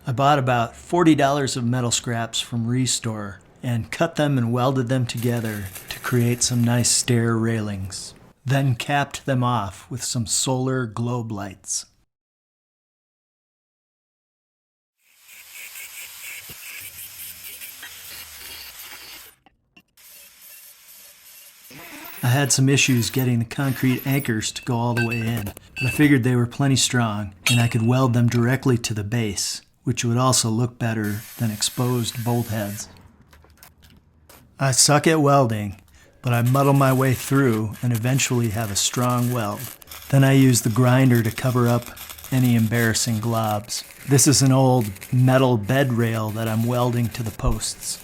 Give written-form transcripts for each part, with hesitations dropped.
I bought about $40 of metal scraps from Restore and cut them and welded them together to create some nice stair railings. Then capped them off with some solar globe lights. I had some issues getting the concrete anchors to go all the way in, but I figured they were plenty strong and I could weld them directly to the base, which would also look better than exposed bolt heads. I suck at welding, but I muddle my way through and eventually have a strong weld. Then I use the grinder to cover up any embarrassing globs. This is an old metal bed rail that I'm welding to the posts.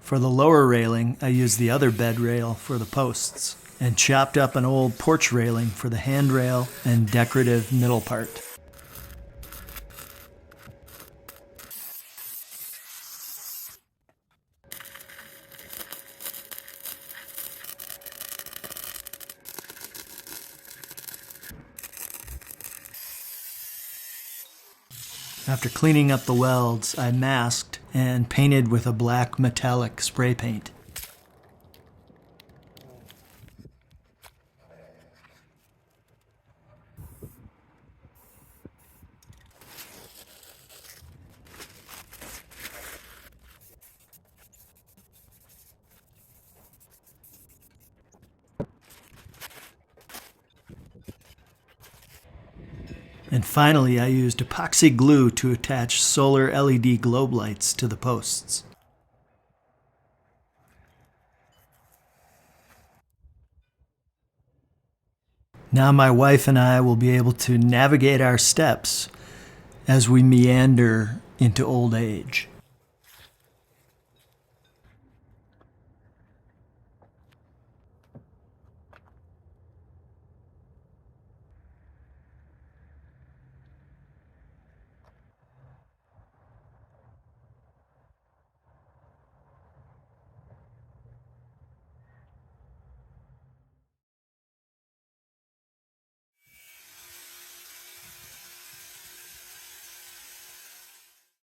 For the lower railing, I used the other bed rail for the posts and chopped up an old porch railing for the handrail and decorative middle part. After cleaning up the welds, I masked and painted with a black metallic spray paint. And finally, I used epoxy glue to attach solar LED globe lights to the posts. Now my wife and I will be able to navigate our steps as we meander into old age.